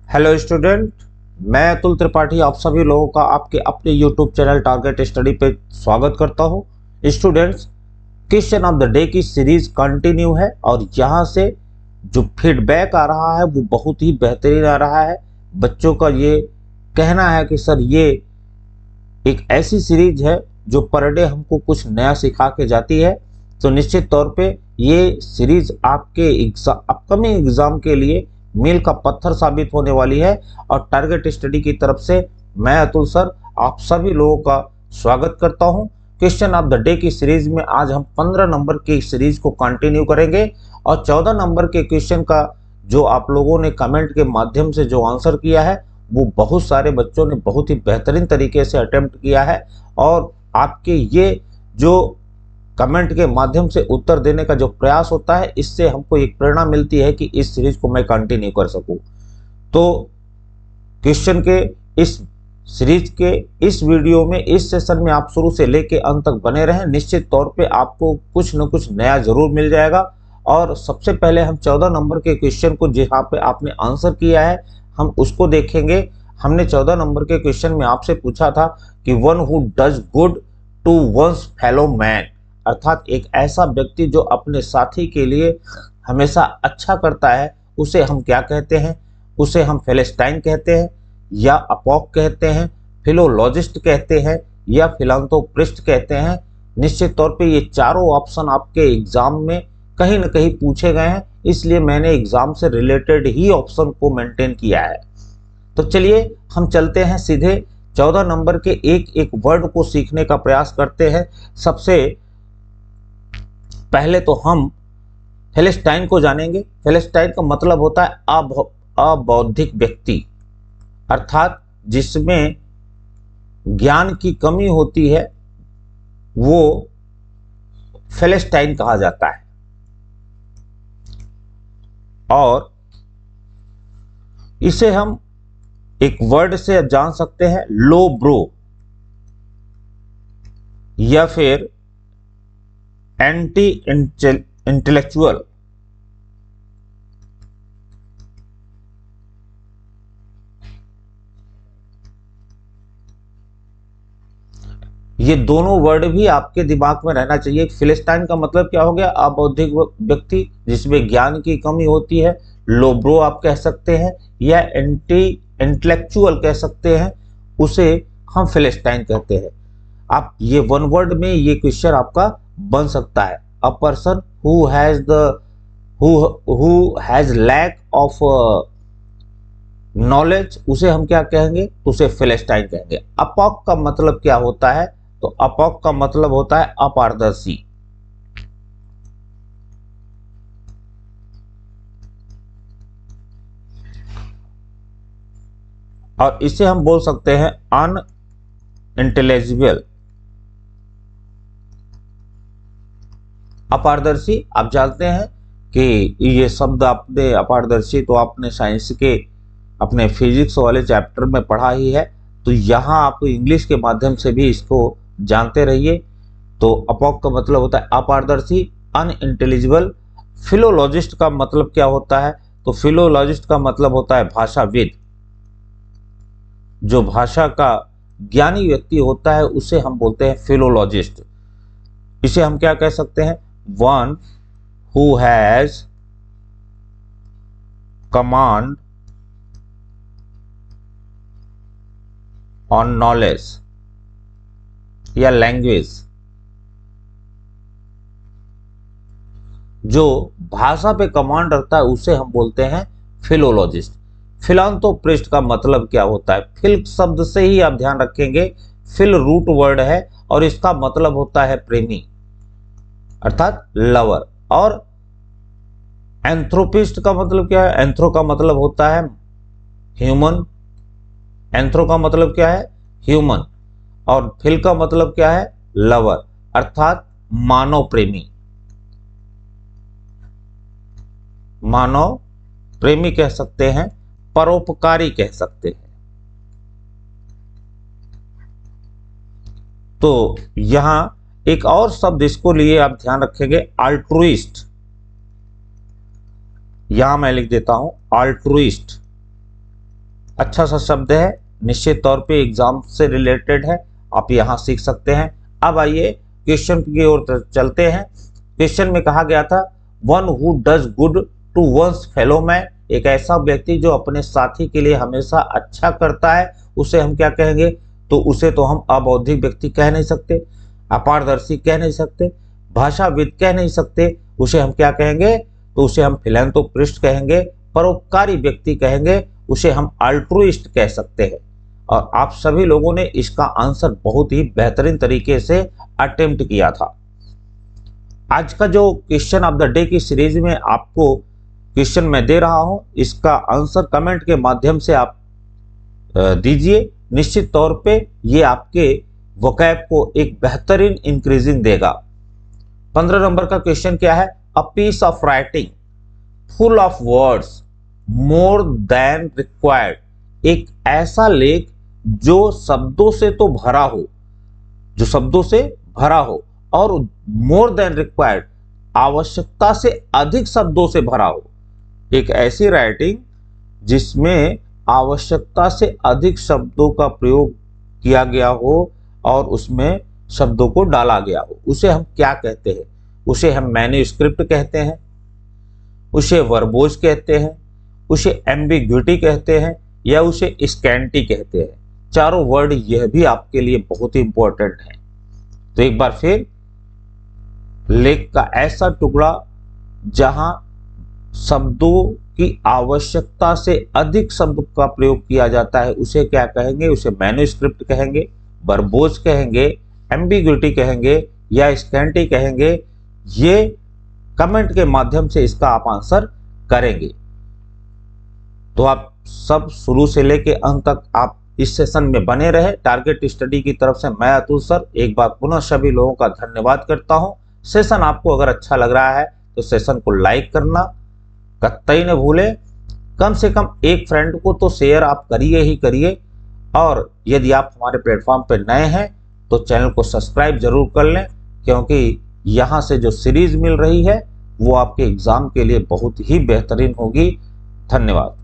Hello student, मैं अतुल त्रिपाठी आप सभी लोगों का आपके अपने यूट्यूब चैनल टारगेट स्टडी पे स्वागत करता हूं। Students, question of the day की सीरीज कंटिन्यू है और यहाँ से जो फीडबैक आ रहा है वो बहुत ही बेहतरीन आ रहा है। बच्चों का ये कहना है कि सर ये एक ऐसी सीरीज है जो पर डे हमको कुछ नया सिखा के जाती है। तो निश्चित तौर पे ये सीरीज आपके अपकमिंग एग्जाम के लिए मील का पत्थर साबित होने वाली है। और टारगेट स्टडी की तरफ से मैं अतुल सर आप सभी लोगों का स्वागत करता हूं। क्वेश्चन ऑफ द डे की सीरीज में आज हम 15 नंबर की सीरीज को कंटिन्यू करेंगे और 14 नंबर के क्वेश्चन का जो आप लोगों ने कमेंट के माध्यम से जो आंसर किया है वो बहुत सारे बच्चों ने बहुत ही बेहतरीन तरीके से अटेम्प्ट किया है। और आपके ये जो कमेंट के माध्यम से उत्तर देने का जो प्रयास होता है इससे हमको एक प्रेरणा मिलती है कि इस सीरीज को मैं कंटिन्यू कर सकूं। तो क्वेश्चन के इस सीरीज के इस वीडियो में इस सेशन में आप शुरू से लेके अंत तक बने रहें। निश्चित तौर पे आपको कुछ न कुछ नया जरूर मिल जाएगा। और सबसे पहले हम 14 नंबर के क्वेश्चन को जहाँ पे आपने आंसर किया है हम उसको देखेंगे। हमने 14 नंबर के क्वेश्चन में आपसे पूछा था कि one who does good to one's fellow man, अर्थात एक ऐसा व्यक्ति जो अपने साथी के लिए हमेशा अच्छा करता है उसे हम क्या कहते हैं? उसे हम फेलेस्टाइन कहते हैं या अपोक कहते हैं, फिलोलॉजिस्ट कहते हैं या फिलांथ्रोपिस्ट कहते हैं। निश्चित तौर पे ये चारों ऑप्शन आपके एग्जाम में कहीं ना कहीं पूछे गए हैं, इसलिए मैंने एग्जाम से रिलेटेड ही ऑप्शन को मेंटेन किया है। तो चलिए हम चलते हैं सीधे 14 नंबर के एक एक वर्ड को सीखने का प्रयास करते हैं। सबसे पहले तो हम फेलेस्टाइन को जानेंगे। फेलेस्टाइन का मतलब होता है अबौद्धिक व्यक्ति, अर्थात जिसमें ज्ञान की कमी होती है वो फेलेस्टाइन कहा जाता है। और इसे हम एक वर्ड से जान सकते हैं, लो ब्रो, या फिर एंटी इंटेलेक्चुअल। ये दोनों वर्ड भी आपके दिमाग में रहना चाहिए। फिलिस्टाइन का मतलब क्या हो गया? अबौद्धिक व्यक्ति जिसमें ज्ञान की कमी होती है, लोब्रो आप कह सकते हैं या एंटी इंटेलेक्चुअल कह सकते हैं, उसे हम फिलिस्टाइन कहते हैं। आप ये वन वर्ड में ये क्वेश्चन आपका बन सकता है। A person who has lack of knowledge, उसे हम क्या कहेंगे? उसे फिलिस्टाइन कहेंगे। अपोक का मतलब क्या होता है? तो अपोक का मतलब होता है अपारदर्शी। और इसे हम बोल सकते हैं अनइंटेलिजिबल। अपारदर्शी आप जानते हैं कि ये शब्द आपने अपारदर्शी तो आपने साइंस के अपने फिजिक्स वाले चैप्टर में पढ़ा ही है, तो यहाँ आप इंग्लिश के माध्यम से भी इसको जानते रहिए। तो अपोक का मतलब होता है अपारदर्शी, अनइंटेलिजिबल। फिलोलॉजिस्ट का मतलब क्या होता है? तो फिलोलॉजिस्ट का मतलब होता है भाषाविद। जो भाषा का ज्ञानी व्यक्ति होता है उसे हम बोलते हैं फिलोलॉजिस्ट। इसे हम क्या कह सकते हैं? One who has command on knowledge या लैंग्वेज। जो भाषा पे कमांड रखता है उसे हम बोलते हैं फिलोलॉजिस्ट। फिलांथ्रोपिस्ट का मतलब क्या होता है? फिल शब्द से ही आप ध्यान रखेंगे, फिल रूट वर्ड है और इसका मतलब होता है प्रेमी, अर्थात लवर। और एंथ्रोपिस्ट का मतलब क्या है? एंथ्रो का मतलब होता है ह्यूमन। एंथ्रो का मतलब क्या है? ह्यूमन। और फिल का मतलब क्या है? लवर, अर्थात मानव प्रेमी। मानव प्रेमी कह सकते हैं, परोपकारी कह सकते हैं। तो यहां एक और शब्द इसको लिए आप ध्यान रखेंगे, अल्ट्रुइस्ट। यहां मैं लिख देता हूं अल्ट्रुइस्ट। अच्छा सा शब्द है, निश्चित तौर पे एग्जाम से रिलेटेड है, आप यहाँ सीख सकते हैं। अब आइए क्वेश्चन की ओर चलते हैं। क्वेश्चन में कहा गया था one who does good to one's fellow man, एक ऐसा व्यक्ति जो अपने साथी के लिए हमेशा अच्छा करता है, उसे हम क्या कहेंगे? तो उसे तो हम अबौद्धिक व्यक्ति कह नहीं सकते, अपारदर्शी कह नहीं सकते, भाषाविद कह नहीं सकते, उसे हम क्या कहेंगे? तो उसे हम फिलैंथ्रोपिस्ट कहेंगे, परोपकारी व्यक्ति कहेंगे, उसे हम अल्ट्रुइस्ट कह सकते हैं। और आप सभी लोगों ने इसका आंसर बहुत ही बेहतरीन तरीके से अटेम्प्ट किया था। आज का जो क्वेश्चन ऑफ द डे की सीरीज में आपको क्वेश्चन मैं दे रहा हूं, इसका आंसर कमेंट के माध्यम से आप दीजिए। निश्चित तौर पे ये आपके वोकैब को एक बेहतरीन इंक्रीजिंग देगा। 15 नंबर का क्वेश्चन क्या है? A piece of writing full of words more than required, एक ऐसा लेख जो शब्दों से तो भरा हो, जो शब्दों से भरा हो और मोर देन रिक्वायर्ड, आवश्यकता से अधिक शब्दों से भरा हो। एक ऐसी राइटिंग जिसमें आवश्यकता से अधिक शब्दों का प्रयोग किया गया हो और उसमें शब्दों को डाला गया हो, उसे हम क्या कहते हैं? उसे हम मैन्युस्क्रिप्ट कहते हैं, उसे वर्बोज कहते हैं, उसे एम्बिग्विटी कहते हैं, या उसे स्कैंटी कहते हैं। चारों वर्ड यह भी आपके लिए बहुत ही इंपॉर्टेंट है। तो एक बार फिर, लेख का ऐसा टुकड़ा जहां शब्दों की आवश्यकता से अधिक शब्द का प्रयोग किया जाता है, उसे क्या कहेंगे? उसे मैन्युस्क्रिप्ट कहेंगे, वर्बोज कहेंगे, एम्बिग्विटी कहेंगे या स्कैंटी कहेंगे। ये कमेंट के माध्यम से इसका आप आंसर करेंगे। तो आप सब शुरू से लेके अंत तक आप इस सेशन में बने रहे। टारगेट स्टडी की तरफ से मैं अतुल सर एक बार पुनः सभी लोगों का धन्यवाद करता हूं। सेशन आपको अगर अच्छा लग रहा है तो सेशन को लाइक करना कतई न भूलें। कम से कम एक फ्रेंड को तो शेयर आप करिए ही करिए। और यदि आप हमारे प्लेटफॉर्म पर नए हैं तो चैनल को सब्सक्राइब जरूर कर लें, क्योंकि यहाँ से जो सीरीज मिल रही है वो आपके एग्जाम के लिए बहुत ही बेहतरीन होगी। धन्यवाद।